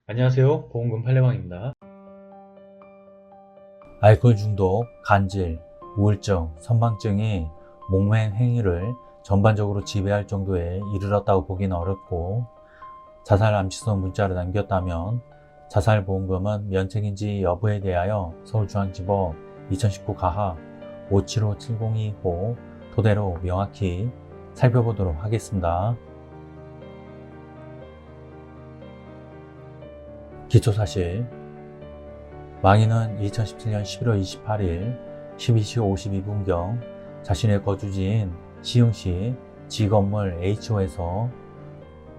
안녕하세요. 보험금 팔례방입니다. 알코올 중독, 간질, 우울증, 선망증이 목매 행위를 전반적으로 지배할 정도에 이르렀다고 보기는 어렵고, 자살 암시성 문자를 남겼다면 자살보험금은 면책인지 여부에 대하여 서울중앙지법 2019 가하 575702호 토대로 명확히 살펴보도록 하겠습니다. 기초사실: 망인은 2017년 11월 28일 12시 52분경 자신의 거주지인 시흥시 지건물 H호에서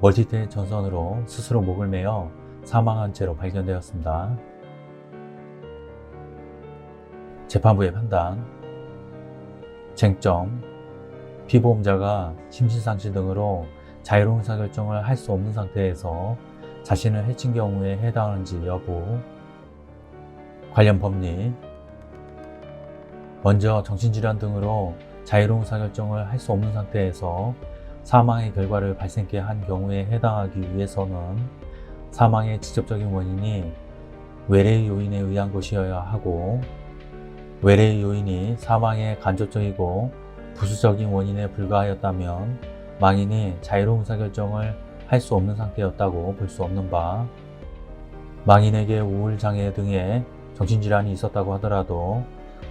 멀티탭 전선으로 스스로 목을 매어 사망한 채로 발견되었습니다. 재판부의 판단: 쟁점: 피보험자가 심신상실 등으로 자유로운 의사결정을 할 수 없는 상태에서 자신을 해친 경우에 해당하는지 여부. 관련 법리: 먼저 정신질환 등으로 자유로운 의사결정을 할 수 없는 상태에서 사망의 결과를 발생케 한 경우에 해당하기 위해서는 사망의 직접적인 원인이 외래의 요인에 의한 것이어야 하고, 외래의 요인이 사망의 간접적이고 부수적인 원인에 불과하였다면 망인이 자유로운 의사결정을 할 수 없는 상태였다고 볼 수 없는 바, 망인에게 우울장애 등의 정신질환이 있었다고 하더라도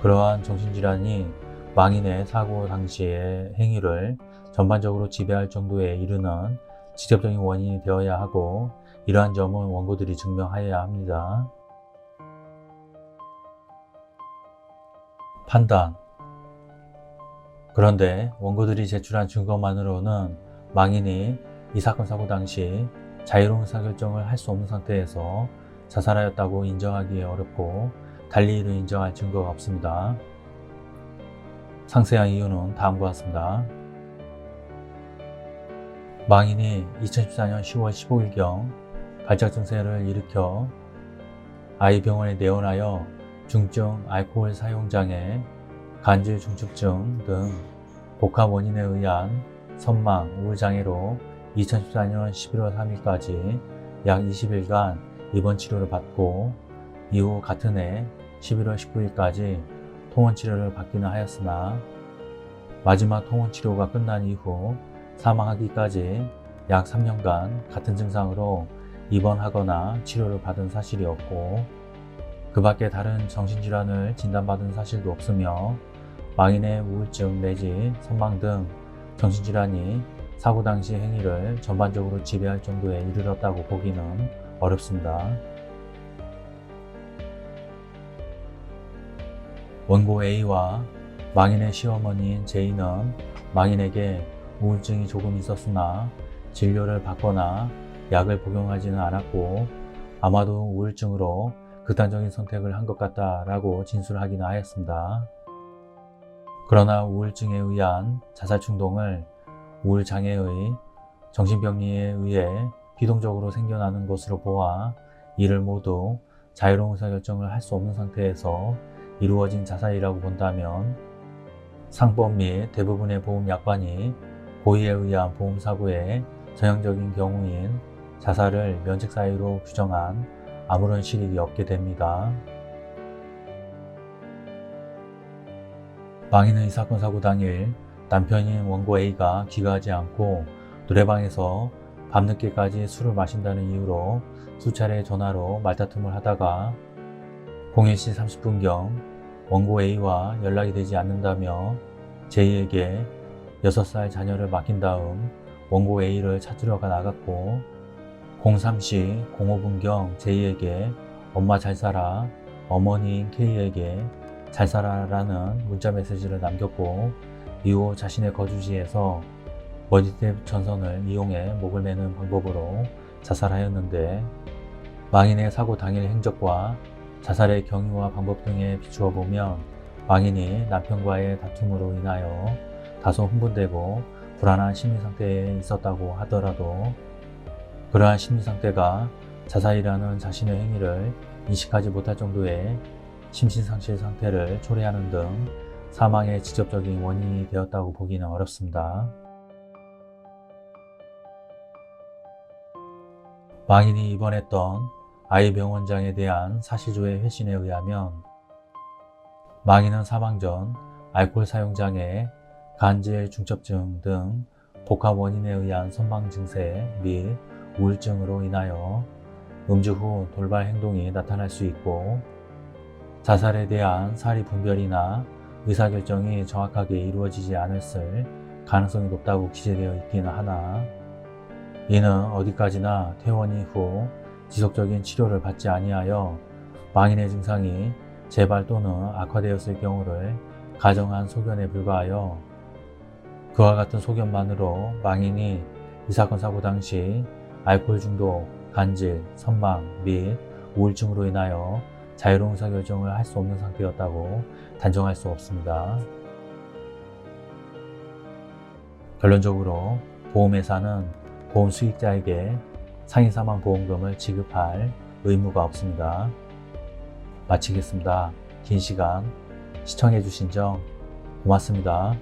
그러한 정신질환이 망인의 사고 당시의 행위를 전반적으로 지배할 정도에 이르는 직접적인 원인이 되어야 하고, 이러한 점은 원고들이 증명하여야 합니다. 판단: 그런데 원고들이 제출한 증거만으로는 망인이 이 사건 사고 당시 자유로운 의사결정을 할 수 없는 상태에서 자살하였다고 인정하기 어렵고, 달리 이를 인정할 증거가 없습니다. 상세한 이유는 다음과 같습니다. 망인이 2014년 10월 15일경 발작 증세를 일으켜 아이병원에 내원하여 중증 알코올 사용장애, 간질 중축증 등 복합 원인에 의한 선망, 우울장애로 2014년 11월 3일까지 약 20일간 입원 치료를 받고, 이후 같은 해 11월 19일까지 통원 치료를 받기는 하였으나, 마지막 통원 치료가 끝난 이후 사망하기까지 약 3년간 같은 증상으로 입원하거나 치료를 받은 사실이 없고, 그 밖에 다른 정신질환을 진단받은 사실도 없으며, 망인의 우울증 내지 선망 등 정신질환이 사고 당시 행위를 전반적으로 지배할 정도에 이르렀다고 보기는 어렵습니다. 원고 A와 망인의 시어머니인 J는 망인에게 우울증이 조금 있었으나 진료를 받거나 약을 복용하지는 않았고, 아마도 우울증으로 극단적인 선택을 한 것 같다라고 진술하기는 하였습니다. 그러나 우울증에 의한 자살 충동을 우울장애의 정신병리에 의해 비동적으로 생겨나는 것으로 보아 이를 모두 자유로운 의사결정을 할 수 없는 상태에서 이루어진 자살이라고 본다면, 상법 및 대부분의 보험약관이 고의에 의한 보험사고의 전형적인 경우인 자살을 면책사유로 규정한 아무런 실익이 없게 됩니다. 망인은 이 사건 사고 당일 남편인 원고 A가 귀가하지 않고 노래방에서 밤늦게까지 술을 마신다는 이유로 수차례 전화로 말다툼을 하다가 01시 30분경 원고 A와 연락이 되지 않는다며 J에게 6살 자녀를 맡긴 다음 원고 A를 찾으려가 나갔고, 03시 05분경 J에게 엄마 잘 살아, 어머니인 K에게 잘 살아라는 문자 메시지를 남겼고, 이후 자신의 거주지에서 멀티탭 전선을 이용해 목을 매는 방법으로 자살하였는데, 망인의 사고 당일 행적과 자살의 경위와 방법 등에 비추어 보면 망인이 남편과의 다툼으로 인하여 다소 흥분되고 불안한 심리상태에 있었다고 하더라도, 그러한 심리상태가 자살이라는 자신의 행위를 인식하지 못할 정도의 심신상실 상태를 초래하는 등 사망의 직접적인 원인이 되었다고 보기는 어렵습니다. 망인이 입원했던 아이 병원장에 대한 사실조회 회신에 의하면 망인은 사망 전 알코올 사용 장애, 간질 중첩증 등 복합 원인에 의한 선망 증세 및 우울증으로 인하여 음주 후 돌발 행동이 나타날 수 있고 자살에 대한 사리 분별이나 의사결정이 정확하게 이루어지지 않았을 가능성이 높다고 기재되어 있기는 하나 이는 어디까지나 퇴원 이후 지속적인 치료를 받지 아니하여 망인의 증상이 재발 또는 악화되었을 경우를 가정한 소견에 불과하여 그와 같은 소견만으로 망인이 이 사건 사고 당시 알코올 중독, 간질, 선망 및 우울증으로 인하여 자유로운 의사결정을 할 수 없는 상태였다고 단정할 수 없습니다. 결론적으로 보험회사는 보험 수익자에게 상해 사망 보험금을 지급할 의무가 없습니다. 마치겠습니다. 긴 시간 시청해 주신 점 고맙습니다.